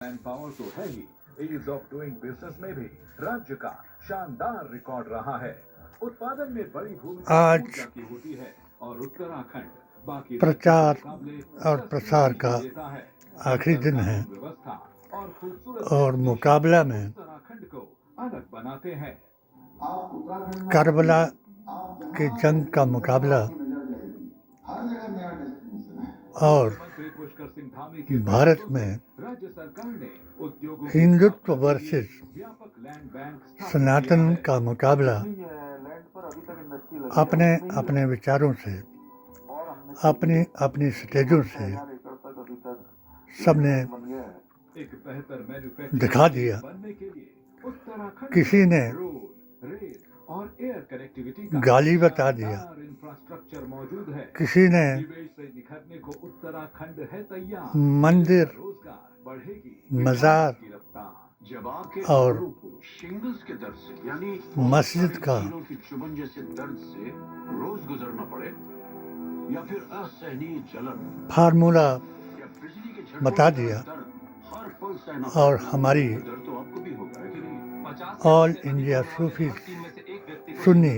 Man power तो है ही, ease of doing business में भी राज्य का शानदार रिकॉर्ड रहा है। उत्पादन में बड़ी भूमिका आज ऊर्जा की होती है और उत्तराखंड बाकी प्रचार राज्यों के मुकाबले और प्रसार का देता है। आखिरी दिन है कानून व्यवस्था और खूबसूरत और मुकाबला में उत्तराखंड को अलग बनाते हैं। करबला की जंग का मुकाबला और पुष्कर सिंह धामी के भारत में राज्य सरकार ने उद्योगों हिंदुत्व वर्सेस व्यापक लैंड बैंक सनातन का मुकाबला अपने अपने विचारों से, अपनी अपनी स्टेजों से सबने एक बेहतर मैन्युफैक्चरिंग दिखा दिया। बनने के लिए उत्तराखंड किसी ने रोड, रेल और एयर कनेक्टिविटी का गाली बता दिया, इंफ्रास्ट्रक्चर मौजूद है। किसी ने निवेश से निखरने को उत्तराखंड है तैयार। मंदिर, रोजगार बढ़ेगी, मजार की रफ्तार। जब आपके और अंगों को शिंगल्स के दर्द से यानी मस्जिद का कीड़ों की चुभन जैसे दर्द से रोज गुजरना पड़े या फिर असहनीय जलन फार्मूला या बिजली के झटकों बता से दिया दर्द हर पल सहना और पड़े, हमारी दर्द तो आपको भी होगा कि नहीं? 50 ऑल इंडिया सूफी सुन्नी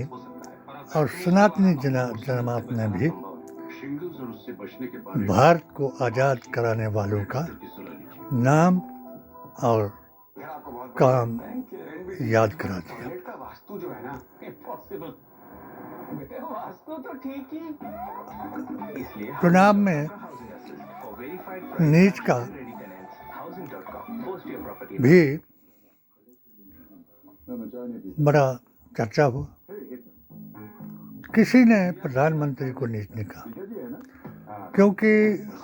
और सनातनी जमात ने भी शिंगल्स और उससे बचने के बारे में भारत को आज़ाद कराने वालों का नाम और काम याद करा दिया। वास्तु जो है ना, इम्पॉसिबल। वास्तु तो ठीक ही, इसलिए चुनाव में नीच का भी बड़ा चर्चा हुआ। किसी ने प्रधानमंत्री को नीच नहीं कहा, क्योंकि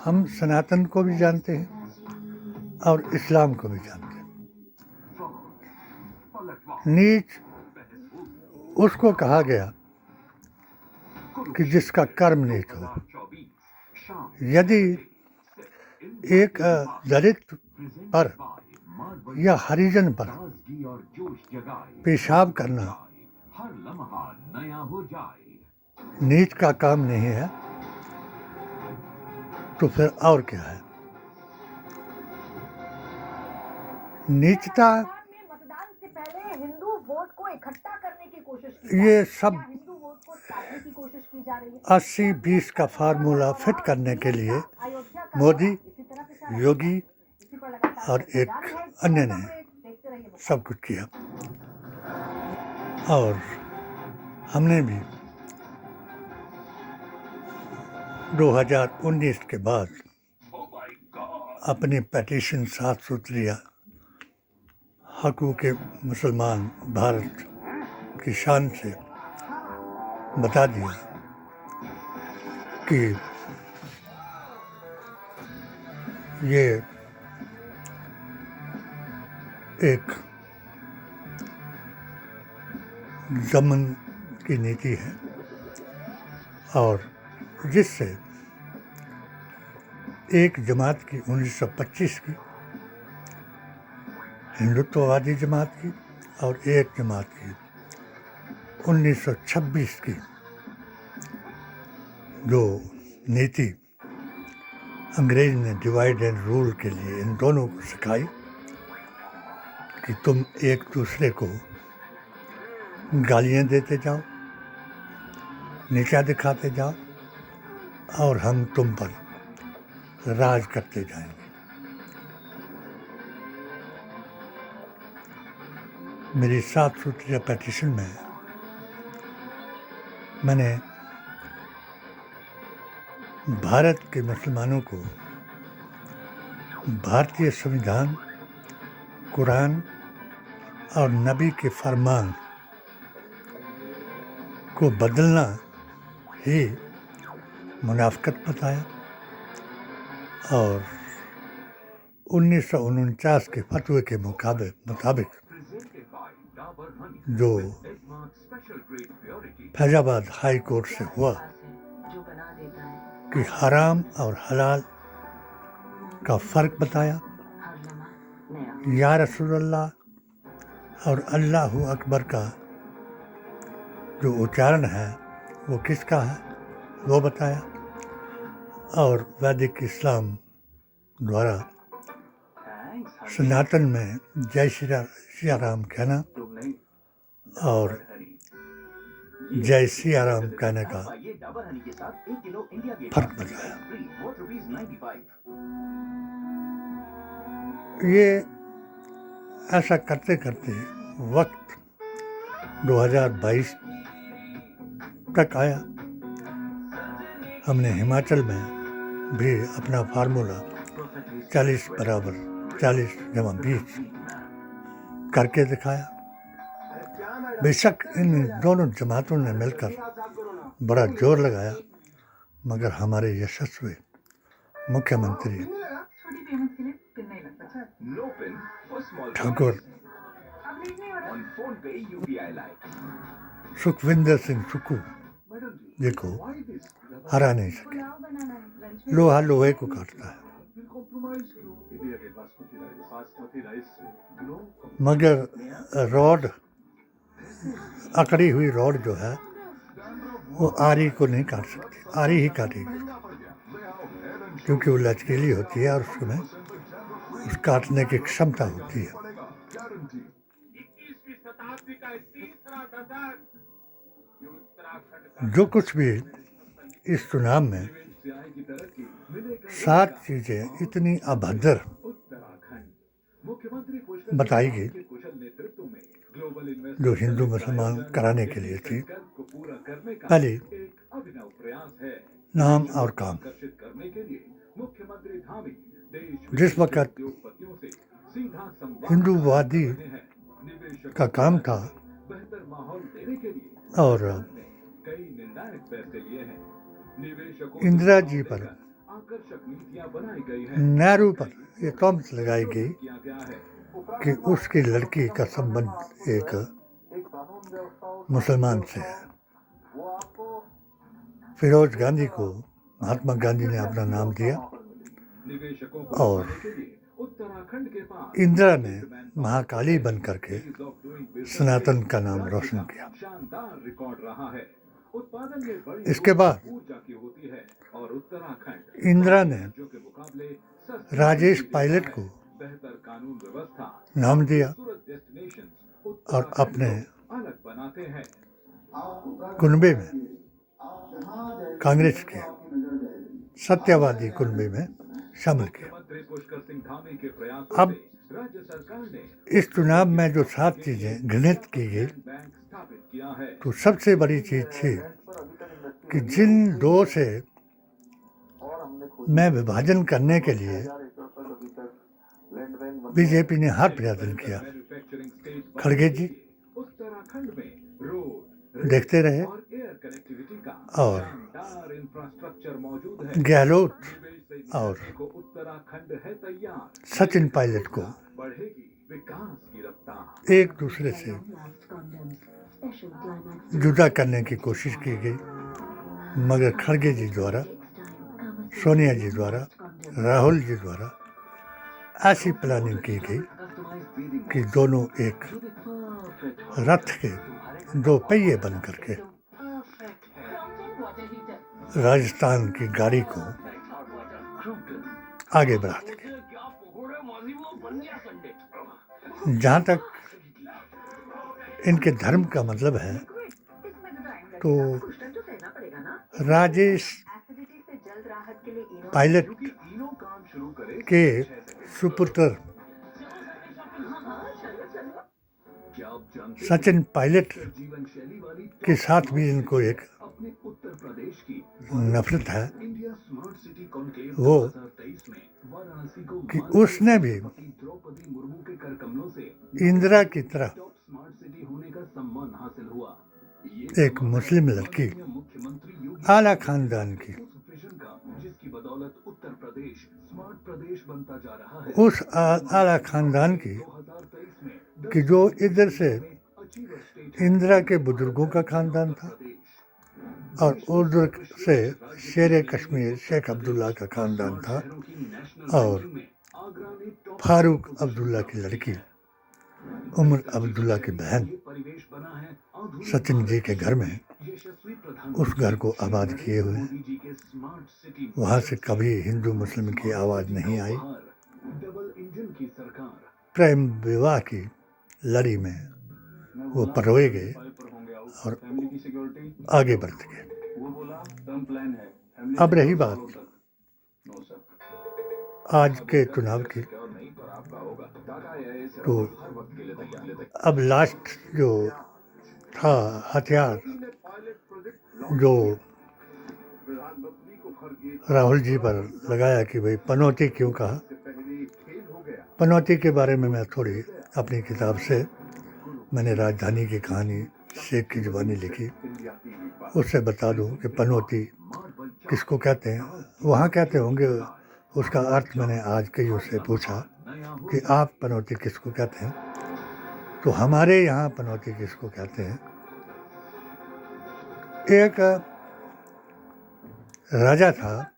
हम सनातन को भी जानते हैं और इस्लाम को भी जानते हैं। नीच उसको कहा गया कि जिसका कर्म नीच हो। यदि एक दलित पर या हरिजन पर पेशाब करना नीच का काम नहीं है, तो फिर और क्या है? नीचता मतदान से पहले हिंदू वोट को इकट्ठा करने की कोशिश की ये सब हिंदू वोट को छापने की कोशिश की जा रही है। 80-20 का फार्मूला फिट करने के लिए मोदी, योगी और एक अन्य ने सब कुछ किया और हमने भी 2019 के बाद अपनी पेटिशन 7 सूत्रीय हकूक़ मुसलमान भारत की शान से बता दिया कि ये एक ज़मन की नीति है और जिससे एक जमात की 1925 की हिंदुत्ववादी जमात की और एक जमात की 1926 की जो नीति अंग्रेज ने डिवाइड एंड रूल के लिए इन दोनों को सिखाई कि तुम एक दूसरे को गालियाँ देते जाओ, नीचा दिखाते जाओ और हम तुम पर राज करते जाएंगे। मेरी 7 सूत्रीय पेटिशन में मैंने भारत के मुसलमानों को भारतीय संविधान, कुरान और नबी के फरमान को बदलना ही मुनाफिकत बताया और 1949 के फतवे के मुताबिक जो फैजाबाद हाई कोर्ट से हुआ कि हराम और हलाल का फ़र्क बताया। या रसूलल्लाह और अल्लाहु अकबर का जो उच्चारण है वो किसका है वो बताया और वैदिक इस्लाम द्वारा सनातन में जय सिया राम कहना और जय सिया राम कहने का फर्क बताया। ये ऐसा करते करते वक्त 2022 तक आया। हमने हिमाचल में भी अपना फार्मूला 40 बराबर 40 जमा 20 करके दिखाया। बेशक इन दोनों जमातों ने मिलकर बड़ा जोर लगाया, मगर हमारे यशस्वी मुख्यमंत्री ठाकुर सुखविंदर सिंह सुक्खू जी को हरा नहीं सके। लोहा लोहे को काटता है, मगर रॉड अकड़ी हुई रॉड जो है वो आरी को नहीं काट सकती, आरी ही काटेगी, क्योंकि वो लचकीली होती है और उसमें उस काटने की क्षमता होती है। जो कुछ भी इस चुनाव में 7 चीजें इतनी अभद्र बताई गई जो हिंदू मुसलमान कराने के लिए थी। पहली, नाम और काम। जिस वक्त हिंदूवादी का काम था और इंदिरा जी पर, नेहरू पर ये तोहमत लगाई गई कि उसकी लड़की का संबंध एक मुसलमान से है। फिरोज गांधी को महात्मा गांधी ने अपना नाम दिया और इंदिरा ने महाकाली बन करके सनातन का नाम रोशन किया। इसके बाद इंदिरा ने राजेश पायलट को नाम दिया और अपने कुनबे में, कांग्रेस के सत्यवादी कुनबे में शामिल किया। अब इस चुनाव में जो 7 चीजें घृणित की गई, तो सबसे बड़ी चीज थी कि जिन 2 से में विभाजन करने के लिए बीजेपी ने हाथ प्रयासन किया। खड़गे जी देखते रहे और गहलोत और सचिन पायलट को एक दूसरे से जुदा करने की कोशिश की गई, मगर खड़गे जी द्वारा, सोनिया जी द्वारा, राहुल जी द्वारा ऐसी प्लानिंग की गई कि दोनों एक रथ के 2 पहिए बन करके राजस्थान की गाड़ी को आगे बढ़ा सके। जहाँ तक इनके धर्म का मतलब है, तो राजेश पायलट के सुपुत्र सचिन पायलट के साथ भी इनको एक नफरत है, वो कि उसने भी इंदिरा की तरह एक मुस्लिम लड़की आला खानदान की, उस आला खानदान की कि जो इधर से इंदिरा के बुजुर्गों का खानदान था और उधर से शेर कश्मीर शेख अब्दुल्ला का खानदान था, और फारूक अब्दुल्ला की लड़की उमर अब्दुल्ला की बहन सचिन जी के घर में, उस घर को आबाद किए हुए। वहाँ से कभी हिंदू मुस्लिम की आवाज़ नहीं आई। प्रेम विवाह की लड़ी में वो परोए गए और आगे बढ़ते गए। अब रही बात आज के चुनाव की, तो अब लास्ट जो था हथियार जो राहुल जी पर लगाया कि भाई पनौती क्यों कहा। पनौती के बारे में मैं थोड़ी अपनी किताब से मैंने राजधानी की कहानी शेख की जुबानी लिखी, उससे बता दूं कि पनौती किसको कहते हैं। वहाँ कहते होंगे, उसका अर्थ मैंने आज कई उससे पूछा कि आप पनौती किसको कहते हैं, तो हमारे यहाँ पनौती किसको कहते हैं। एक राजा था,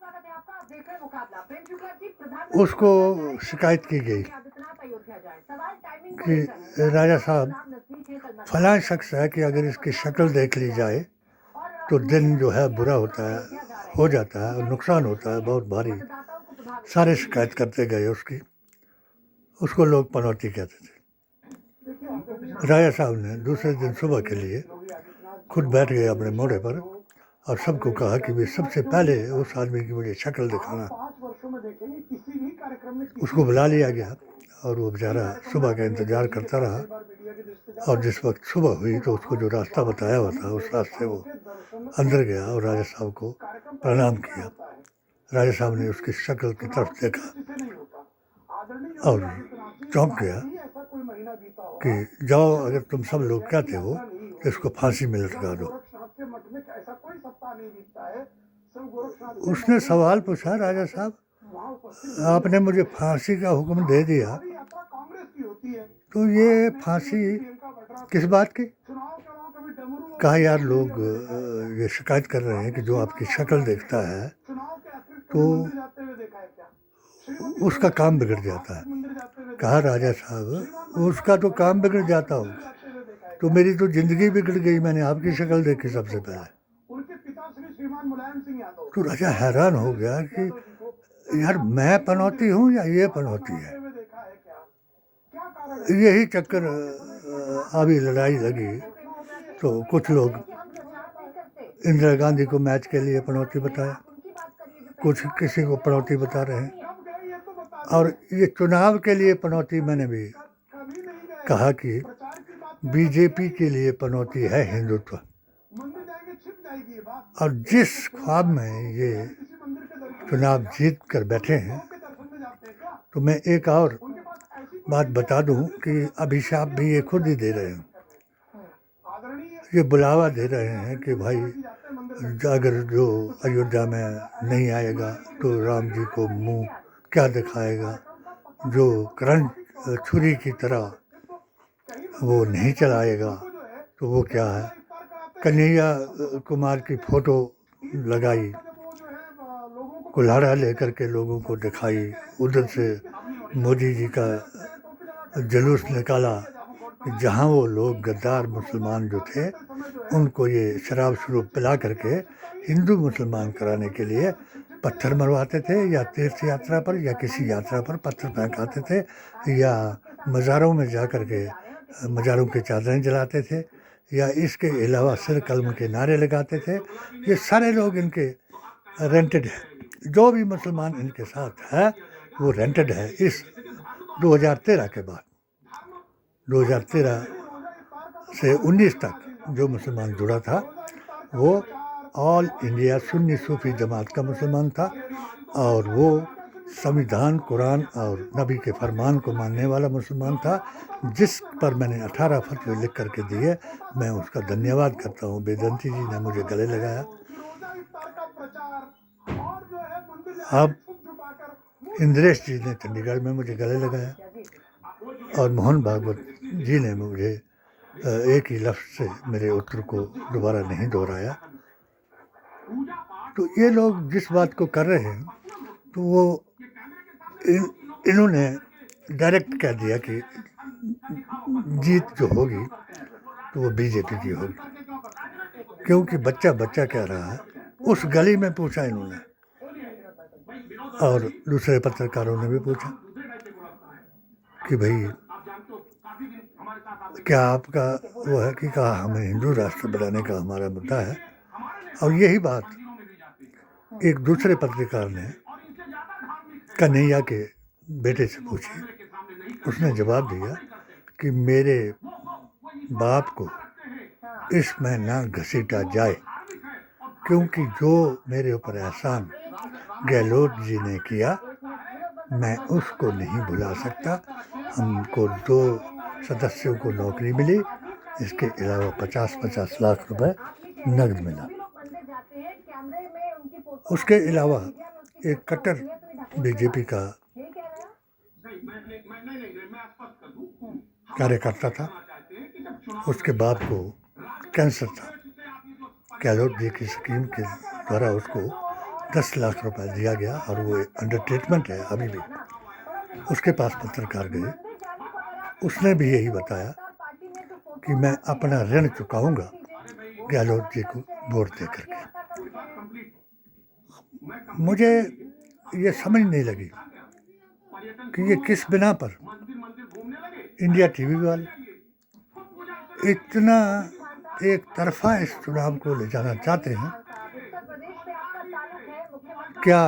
उसको शिकायत की गई कि राजा साहब फलां शख्स है कि अगर इसकी शक्ल देख ली जाए तो दिन जो है बुरा होता है, हो जाता है और नुकसान होता है बहुत भारी। सारे शिकायत करते गए उसको लोग पनौती कहते थे। राजा साहब ने दूसरे दिन सुबह के लिए खुद बैठ गए अपने मोड़े पर और सबको कहा कि भाई सबसे पहले उस आदमी की मुझे शक्ल दिखाना। उसको बुला लिया गया और वो बेचारा सुबह का इंतज़ार करता रहा और जिस वक्त सुबह हुई तो उसको जो रास्ता बताया हुआ था उस रास्ते वो अंदर गया और राजा साहब को प्रणाम किया। राजा साहब ने उसकी शक्ल की तरफ देखा और चौंक गया कि जाओ, अगर तुम सब लोग कहते हो तो इसको फांसी में लटका दो। उसने सवाल पूछा, राजा साहब आपने मुझे फांसी का हुक्म दे दिया तो ये फांसी किस बात की। कहा यार लोग ये शिकायत कर रहे हैं कि जो आपकी शक्ल देखता है तो उसका काम बिगड़ जाता है। कहा राजा साहब उसका तो काम बिगड़ जाता होगा, तो मेरी तो ज़िंदगी बिगड़ गई, मैंने आपकी शक्ल देखी सबसे पहले। तो राजा हैरान हो गया कि यार मैं पनौती हूँ या ये पनौती है। यही चक्कर अभी लड़ाई लगी तो कुछ लोग इंदिरा गांधी को मैच के लिए पनौती बताया, कुछ किसी को पनौती बता रहे हैं। और ये चुनाव के लिए पनौती मैंने भी कहा कि बीजेपी के लिए पनौती है हिंदुत्व। और जिस ख्वाब में ये चुनाव जीत कर बैठे हैं, तो मैं एक और बात बता दूं कि अभिशाप भी ये खुद ही दे रहे हैं। ये बुलावा दे रहे हैं कि भाई अगर जो अयोध्या में नहीं आएगा तो राम जी को मुंह क्या दिखाएगा, जो करंट छुरी की तरह वो नहीं चलाएगा तो वो क्या है। कन्हैया कुमार की फोटो लगाई, कुल्हाड़ा लेकर के लोगों को दिखाई, उधर से मोदी जी का जुलूस निकाला। जहाँ वो लोग गद्दार मुसलमान जो थे उनको ये शराब शरूब पिला करके हिंदू मुसलमान कराने के लिए पत्थर मरवाते थे, या तीर्थ यात्रा पर या किसी यात्रा पर पत्थर फेंकाते थे, या मज़ारों में जा कर के मज़ारों की चादरें जलाते थे, या इसके अलावा सिर कलम के नारे लगाते थे। ये सारे लोग इनके रेंटेड है, जो भी मुसलमान इनके साथ है वो रेंटेड है। इस 2013 के बाद 2013 से 19 तक जो मुसलमान जुड़ा था वो ऑल इंडिया सुन्नी सूफी जमात का मुसलमान था, और वो संविधान, कुरान और नबी के फरमान को मानने वाला मुसलमान था, जिस पर मैंने 18 फतवे लिख करके दिए। मैं उसका धन्यवाद करता हूँ। बेदंती जी ने मुझे गले लगाया। अब इंद्रेश जी ने चंडीगढ़ में मुझे गले लगाया और मोहन भागवत जी ने मुझे एक ही लफ्ज़ से मेरे उत्तर को दोबारा नहीं दोहराया। तो ये लोग जिस बात को कर रहे हैं तो वो इन्होंने डायरेक्ट कह दिया कि जीत जो होगी तो वो बीजेपी की होगी, क्योंकि बच्चा बच्चा कह रहा है। उस गली में पूछा इन्होंने और दूसरे पत्रकारों ने भी पूछा कि भाई क्या आपका वो है कि कहा हमें हिंदू राष्ट्र बनाने का हमारा मुद्दा है। और यही बात एक दूसरे पत्रकार ने कन्हैया के बेटे से पूछी। उसने जवाब दिया कि मेरे बाप को इसमें ना घसीटा जाए, क्योंकि जो मेरे ऊपर एहसान गहलोत जी ने किया मैं उसको नहीं भुला सकता। हमको 2 सदस्यों को नौकरी मिली, इसके अलावा 50-50 लाख रुपए नकद मिला। उसके अलावा एक कट्टर बीजेपी का कार्यकर्ता था, उसके बाप को कैंसर था। गहलोत जी की स्कीम के द्वारा उसको 10 लाख रुपए दिया गया और वो अंडर ट्रीटमेंट है अभी भी। उसके पास पत्रकार गए, उसने भी यही बताया कि मैं अपना ऋण चुकाऊंगा गहलोत जी को वोट दे करके। मुझे ये समझ नहीं लगी कि ये किस बिना पर इंडिया टीवी वाले इतना एक तरफा इस चुनाव को ले जाना चाहते हैं। क्या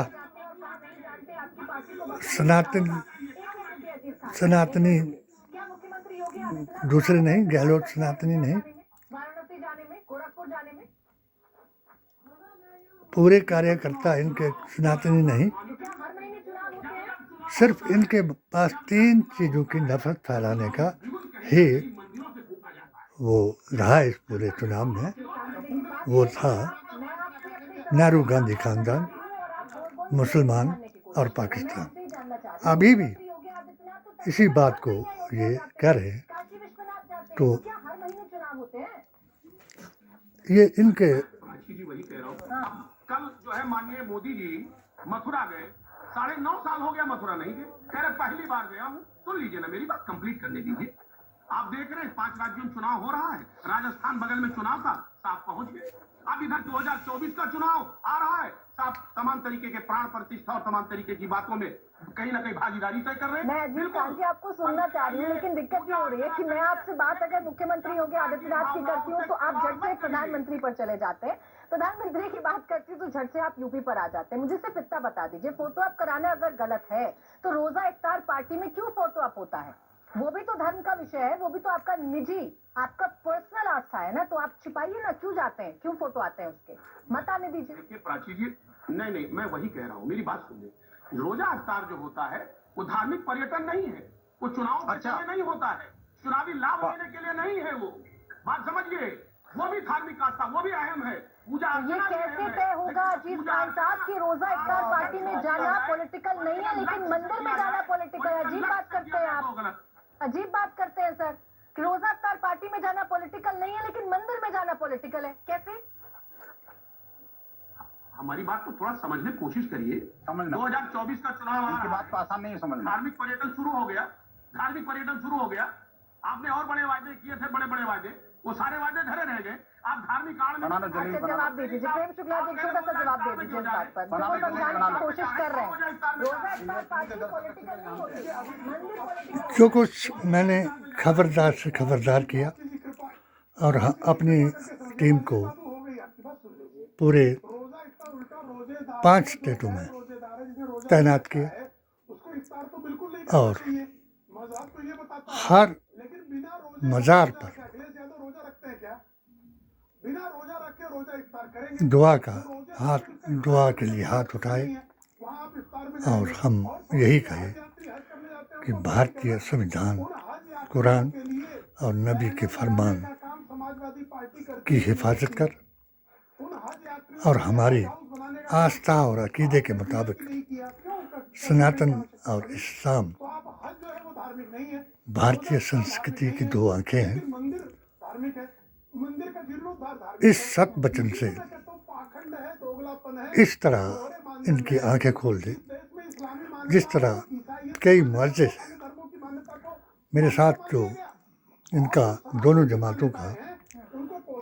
सनातनी दूसरे नहीं, गहलोत सनातनी नहीं, पूरे कार्यकर्ता इनके सनातनी नहीं। सिर्फ इनके पास 3 चीज़ों की नफरत फैलाने का ही वो रहा इस पूरे चुनाव में। वो था नेहरू गांधी खानदान, मुसलमान और पाकिस्तान। अभी भी इसी बात को ये कह रहे हैं। तो ये इनके कल जो है माननीय मोदी जी मथुरा गए, 9.5 साल हो गया मथुरा नहीं गए, कह रहे पहली बार गया हूँ। सुन लीजिए ना, मेरी बात कंप्लीट करने दीजिए। आप देख रहे हैं 5 राज्यों में चुनाव हो रहा है, राजस्थान बगल में चुनाव था, साहब पहुंच गए। अब इधर 2024 का चुनाव आ रहा है, साहब तमाम तरीके के प्राण प्रतिष्ठा और तमाम तरीके की बातों में कहीं ना कहीं भागीदारी तय कर रहे हैं। मैं अजीत खान जी आपको सुनना चाह रही हूँ, लेकिन दिक्कत ये हो रही है कि मैं आपसे बात अगर मुख्यमंत्री योगी आदित्यनाथ की करती हूँ तो आप झट से प्रधानमंत्री पर चले जाते हैं, प्रधानमंत्री की बात करती हूँ तो झट से आप यूपी पर आ जाते हैं। मुझे सिर्फ इतना बता दीजिए, फोटो आप कराना अगर गलत है तो रोजा इफ्तार पार्टी में क्यों फोटो आप होता है? वो भी तो धर्म का विषय है, वो भी तो आपका निजी, आपका पर्सनल आस्था है ना, तो आप छिपाइए ना, क्यों जाते हैं, क्यों फोटो आते हैं उसके? मत आने दीजिए। देखिए प्राची जी, नहीं मैं वही कह रहा हूँ, मेरी बात सुनिए। रोजा इफ्तार जो होता है वो धार्मिक पर्यटन नहीं है, वो चुनाव के लिए नहीं होता है, चुनावी लाभ लेने के लिए नहीं है। वो बात समझिए, वो भी धार्मिक आस्था, वो भी अहम है। पूजा ये कैसे तय होगा अजीत खान साहब की रोजा इफ्तार पार्टी में जाना पॉलिटिकल नहीं है लेकिन मंदिर में जाना पॉलिटिकल है? अजीब बात करते हैं आप, अजीब बात करते हैं सर कि रोजा इफ्तार पार्टी में जाना पॉलिटिकल नहीं है लेकिन मंदिर में जाना पॉलिटिकल है, कैसे? हमारी बात को थोड़ा समझने की कोशिश करिए। 2024 का चुनाव इनकी बात को आसान नहीं है समझना। धार्मिक पर्यटन शुरू हो गया, धार्मिक पर्यटन शुरू हो गया। आपने और बड़े वादे किए थे, बड़े बड़े वादे, वो सारे वादे धरे रह गए। आप धार्मिक कांड में अच्छा जवाब दे दीजिए, प्रेम शुक्ला जी छोटा सा जवाब दे दीजिए इस बात पर, जो समझाने की कोशिश कर रहे हैं। रोजा इफ्तार पार्टी पॉलिटिकल नहीं होती है, मंदिर पॉलिटिकल। जो कुछ मैंने खबरदार से खबरदार किया और अपनी टीम को पूरे 5 स्टेटों में तैनात किया और हर मज़ार पर दुआ के लिए हाथ उठाए और हम यही कहे कि भारतीय संविधान, कुरान और नबी के फरमान की हिफाजत कर और हमारी आस्था और अकीदे के मुताबिक सनातन और इस्लाम भारतीय संस्कृति की 2 आंखें हैं। इस सत वचन से इस तरह इनकी आंखें खोल दे जिस तरह कई मुअज़्ज़िज़ हैं मेरे साथ, जो इनका दोनों जमातों का,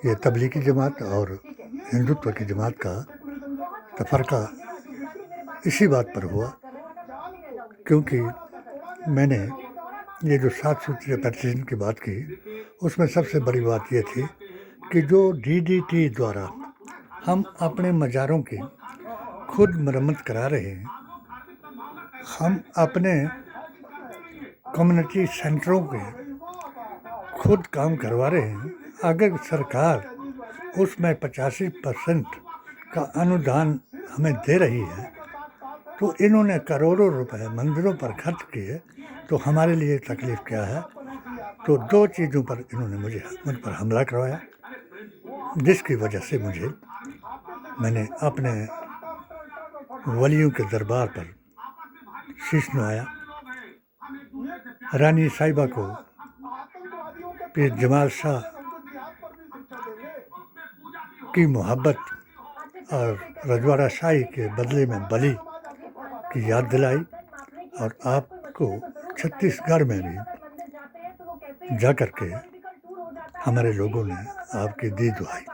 ये तबलीगी जमात और हिंदुत्व की जमात का तफरका इसी बात पर हुआ क्योंकि मैंने ये जो 7 सूत्रीय पेटिशन की बात की, उसमें सबसे बड़ी बात ये थी कि जो DDT द्वारा हम अपने मज़ारों की खुद मरम्मत करा रहे हैं, हम अपने कम्युनिटी सेंटरों के खुद काम करवा रहे हैं, अगर सरकार उसमें 85% का अनुदान हमें दे रही है, तो इन्होंने करोड़ों रुपए मंदिरों पर खर्च किए, तो हमारे लिए तकलीफ क्या है? तो 2 चीज़ों पर इन्होंने मुझ पर हमला करवाया, जिसकी वजह से मैंने अपने वलियों के दरबार पर शीश नवाया। रानी साहिबा को पीर जमाल शाह की मोहब्बत और रजवाड़ा शाही के बदले में बलि की याद दिलाई, और आपको छत्तीसगढ़ में भी जा कर के हमारे लोगों ने आपकी दी दुआई।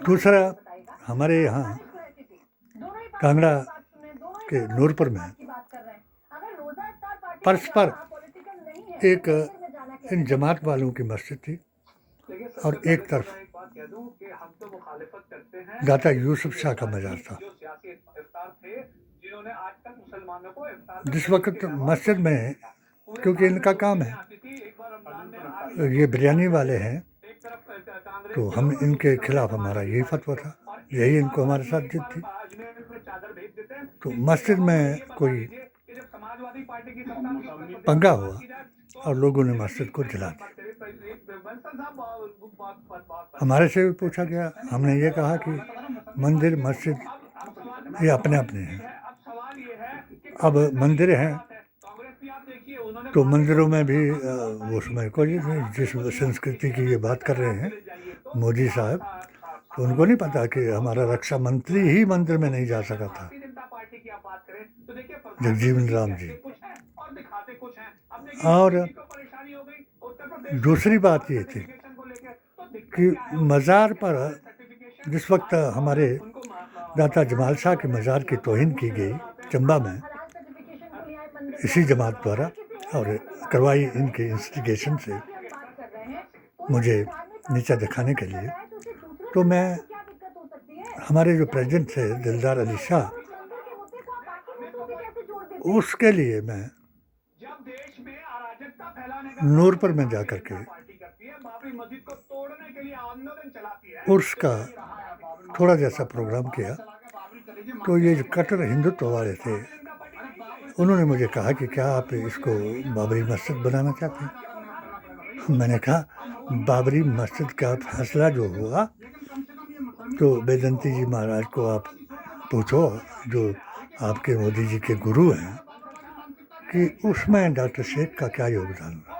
दूसरा, हमारे यहाँ कांगड़ा के नूरपुर में परस्पर एक इन जमात वालों की मस्जिद थी, और एक तरफ दाता यूसुफ शाह का मज़ार था। जिस वक्त मस्जिद में, क्योंकि इनका काम है, ये बिरयानी वाले हैं, तो हम इनके खिलाफ हमारा यही फतवा था, यही इनको हमारे साथ जिद थी। तो मस्जिद में कोई पंगा हुआ और लोगों ने मस्जिद को जला दिया। हमारे से भी पूछा गया, हमने ये कहा कि मंदिर मस्जिद ये अपने अपने हैं। अब मंदिर हैं तो मंदिरों में भी वो समय को जिस संस्कृति की ये बात कर रहे हैं मोदी साहब, तो उनको नहीं पता कि हमारा रक्षा मंत्री ही मंदिर में नहीं जा सका था, जगजीवन राम जी। और दूसरी बात ये थी कि मज़ार पर जिस वक्त हमारे दाता जमाल शाह के मज़ार की तौहीन की गई चंबा में, इसी जमात द्वारा और करवाई इनके इंस्टिगेशन से मुझे नीचा दिखाने के लिए, तो मैं हमारे जो प्रेसिडेंट थे दिलदार अली शाह, उसके लिए मैं नूरपुर में जा कर के उर्स का थोड़ा जैसा प्रोग्राम किया। तो ये जो कट्टर हिंदुत्व वाले थे, उन्होंने मुझे कहा कि क्या आप इसको बाबरी मस्जिद बनाना चाहते हैं? मैंने कहा बाबरी मस्जिद का फैसला जो हुआ, तो बेदंती जी महाराज को आप पूछो, जो आपके मोदी जी के गुरु हैं, कि उसमें डॉक्टर शेख का क्या योगदान रहा।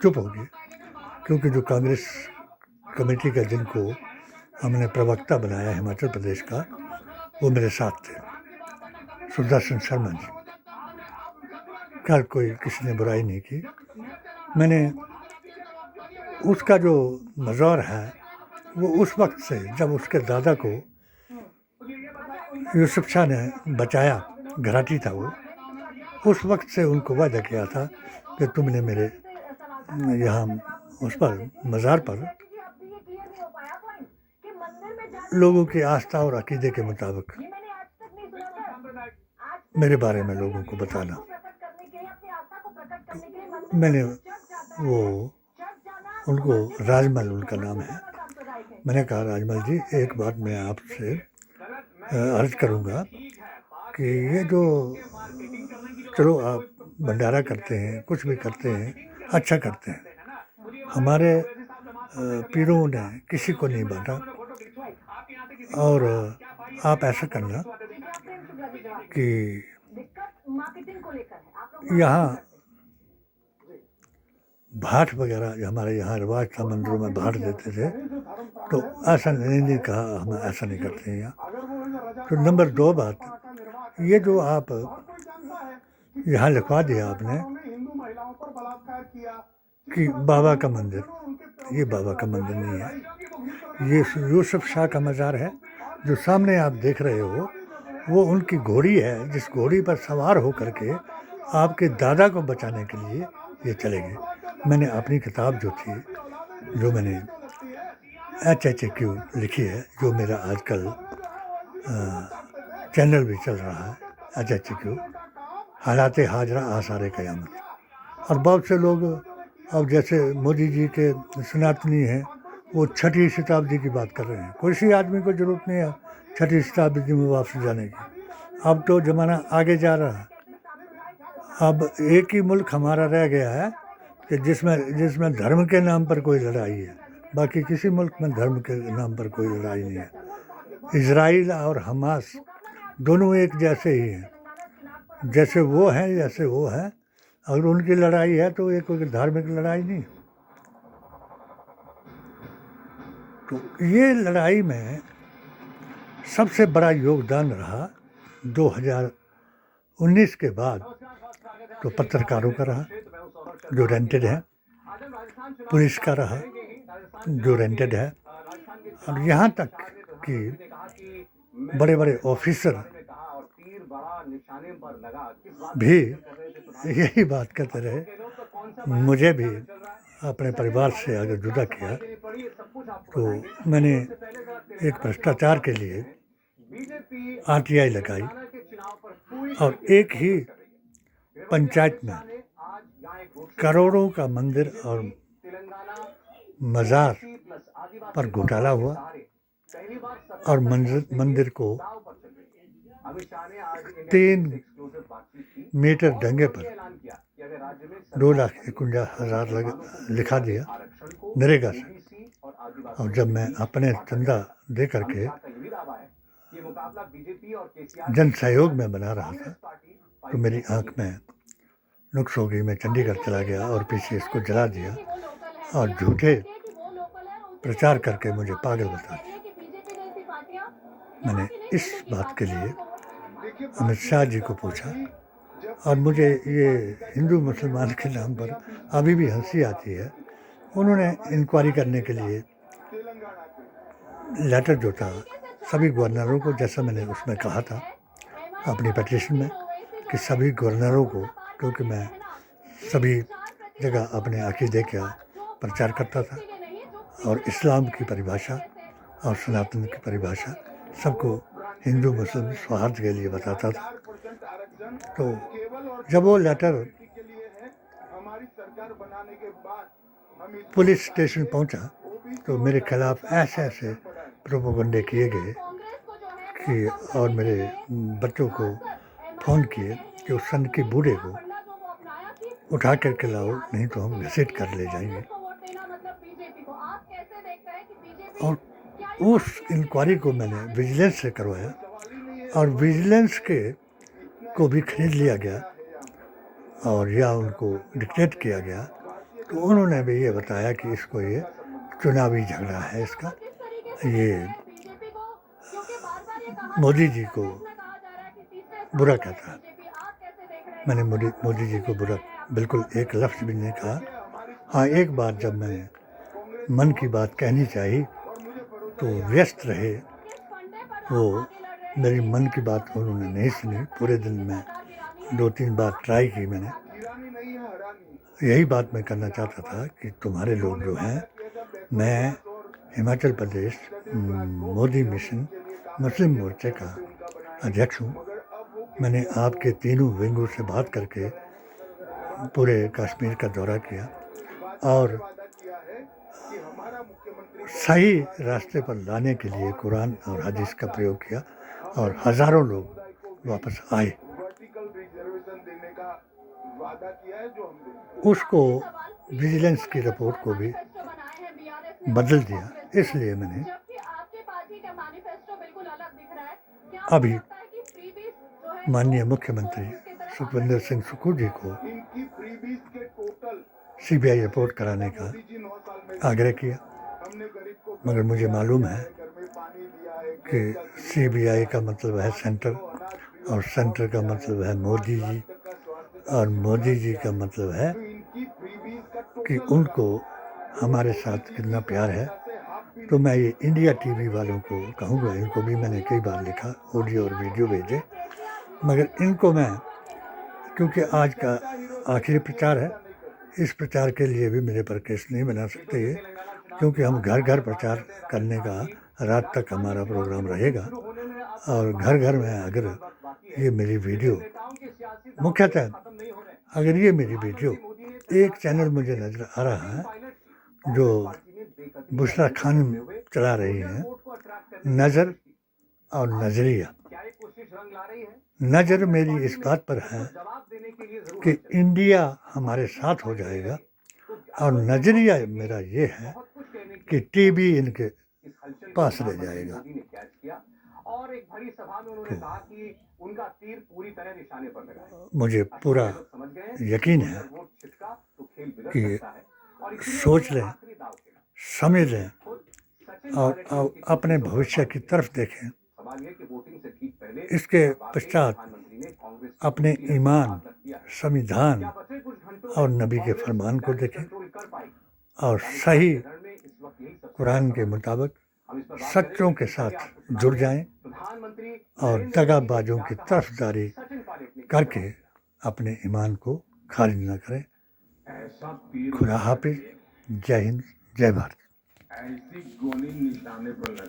चुप हो गए, क्योंकि जो कांग्रेस कमेटी का जिनको हमने प्रवक्ता बनाया हिमाचल प्रदेश का, वो मेरे साथ थे, सुदर्शन शर्मा जी। खैर कोई किसी ने बुराई नहीं की। मैंने उसका जो मज़ार है वो उस वक्त से, जब उसके दादा को यूसुफ शाह ने बचाया, घराटी था वो, उस वक्त से उनको वादा किया था कि तुमने मेरे यहाँ उस पर मज़ार पर लोगों की आस्था और अकीदे के मुताबिक मेरे बारे में लोगों को बताना। मैंने वो उनको, राजमल उनका नाम है, मैंने कहा राजमल जी एक बात मैं आपसे अर्ज करूँगा कि ये जो, चलो आप भंडारा करते हैं, कुछ भी करते हैं, अच्छा करते हैं, हमारे पीरों ने किसी को नहीं बांटा, और आप ऐसा करना कि यहाँ भाट वगैरह, हमारे यहाँ रिवाज था, मंदिरों में भाट देते थे, तो ऐसा नहीं कहा, हम ऐसा नहीं करते हैं यहाँ। तो नंबर 2 बात, ये जो आप यहाँ लिखवा दिया आपने कि बाबा का मंदिर, ये बाबा का मंदिर नहीं है, ये यूसुफ शाह का मज़ार है। जो सामने आप देख रहे हो, वो उनकी घोड़ी है जिस घोड़ी पर सवार होकर के आपके दादा को बचाने के लिए ये चले गए। मैंने अपनी किताब जो थी, जो मैंने HHAQ लिखी है, जो मेरा आजकल चैनल भी चल रहा है HHAQ, हालात हाजरा आसार क़यामत, और बहुत से लोग अब जैसे मोदी जी के सनातनी हैं वो 6वीं शताब्दी की बात कर रहे हैं। किसी आदमी को ज़रूरत नहीं है 6वीं शताब्दी में वापस जाने की। अब तो ज़माना आगे जा रहा है। अब एक ही मुल्क हमारा रह गया है कि जिसमें धर्म के नाम पर कोई लड़ाई है। बाकी किसी मुल्क में धर्म के नाम पर कोई लड़ाई नहीं है। इजराइल और हमास दोनों एक जैसे ही हैं, जैसे वो हैं। अगर उनकी लड़ाई है तो ये कोई धार्मिक लड़ाई नहीं। तो ये लड़ाई में सबसे बड़ा योगदान रहा 2019 के बाद तो पत्रकारों का रहा, जो रेंटेड है, पुलिस का रहा, जो रेंटेड है, और यहाँ तक कि बड़े बड़े ऑफिसर भी यही बात करते रहे। मुझे भी अपने परिवार से अगर जुदा किया तो मैंने एक भ्रष्टाचार के लिए RTI लगाई, और एक ही पंचायत में करोड़ों का मंदिर और मज़ार पर घोटाला हुआ, और मंदिर को 3 मीटर डंगे पर 2,51,000 लिखा दिया नरेगा से। और जब मैं अपने चंदा दे करके जन सहयोग में बना रहा था तो मेरी आंख में नुक्स हो गई। मैं चंडीगढ़ चला गया और पीछे इसको जला दिया और झूठे प्रचार करके मुझे पागल बता दिया। मैंने इस बात के लिए अमित शाह जी को पूछा, और मुझे ये हिंदू मुसलमान के नाम पर अभी भी हंसी आती है। उन्होंने इंक्वायरी करने के लिए लेटर जो था सभी गवर्नरों को, जैसा मैंने उसमें कहा था अपनी पिटीशन में, कि सभी गवर्नरों को, क्योंकि मैं सभी जगह अपने अकीदे का प्रचार करता था और इस्लाम की परिभाषा और सनातन की परिभाषा सबको हिंदू मुस्लिम सौहार्द के लिए बताता था। तो जब वो लेटर पुलिस स्टेशन पहुंचा तो मेरे खिलाफ ऐसे प्रोपोगंडे किए गए कि, और मेरे बच्चों को फ़ोन किए कि उस सन के बूढ़े को उठा करके लाओ, नहीं तो हम घसीट कर ले जाएंगे। और उस इंक्वायरी को मैंने विजिलेंस से करवाया, और विजिलेंस को भी खरीद लिया गया और या उनको डिक्टेट किया गया। तो उन्होंने भी ये बताया कि इसको ये चुनावी झगड़ा है, इसका ये मोदी जी को बुरा कहता है। मैंने मोदी जी को बुरा बिल्कुल एक लफ्ज़ भी नहीं कहा। हाँ, एक बार जब मैं मन की बात कहनी चाहिए तो व्यस्त रहे, वो मेरी मन की बात उन्होंने नहीं सुनी। पूरे दिन में 2-3 बार ट्राई की मैंने। यही बात मैं करना चाहता था कि तुम्हारे लोग जो हैं, मैं हिमाचल प्रदेश मोदी मिशन मुस्लिम मोर्चे का अध्यक्ष हूँ। मैंने आपके तीनों विंगों से बात करके पूरे कश्मीर का दौरा किया और सही रास्ते पर लाने के लिए कुरान और हदीस का प्रयोग किया, और हज़ारों लोग वापस आए। उसको विजिलेंस की रिपोर्ट को भी बदल दिया। इसलिए मैंने अभी माननीय मुख्यमंत्री सुखविंदर सिंह सुक्खू जी को CBI रिपोर्ट कराने का आग्रह किया, मगर मुझे मालूम है कि CBI का मतलब है सेंटर, और सेंटर का मतलब है मोदी जी, और मोदी जी का मतलब है कि उनको हमारे साथ कितना प्यार है, तो मैं ये इंडिया टीवी वालों को कहूँगा, इनको भी मैंने कई बार लिखा, ऑडियो और वीडियो भेजे, मगर इनको मैं, क्योंकि आज का आखिरी प्रचार है, इस प्रचार के लिए भी मेरे पर केस नहीं बना सकते ये, क्योंकि हम घर घर प्रचार करने का रात तक हमारा प्रोग्राम रहेगा। और घर घर में अगर ये मेरी वीडियो, मुख्यतः अगर ये मेरी वीडियो, एक चैनल मुझे नज़र आ रहा है जो बुशरा खान चला रही हैं, नज़र और नज़रिया। नज़र मेरी इस बात पर है कि इंडिया हमारे साथ हो जाएगा, और नज़रिया मेरा ये है कि टीवी इनके पास रह जाएगा। और एक भरी सभा में उन्होंने कहा कि उनका तीर पूरी तरह निशाने पर लगा है। मुझे पूरा यकीन है कि सोच लें, समझ लें और अपने भविष्य की तरफ देखें। इसके पश्चात अपने ईमान, संविधान और नबी के फरमान को देखें और सही कुरान के मुताबिक सच्चों के साथ जुड़ जाएं और दगाबाजों की तरफदारी करके अपने ईमान को खाली न करें। खुदा हाफिज, जय हिंद, जय भारत। ऐसी गोली निशाने पर लग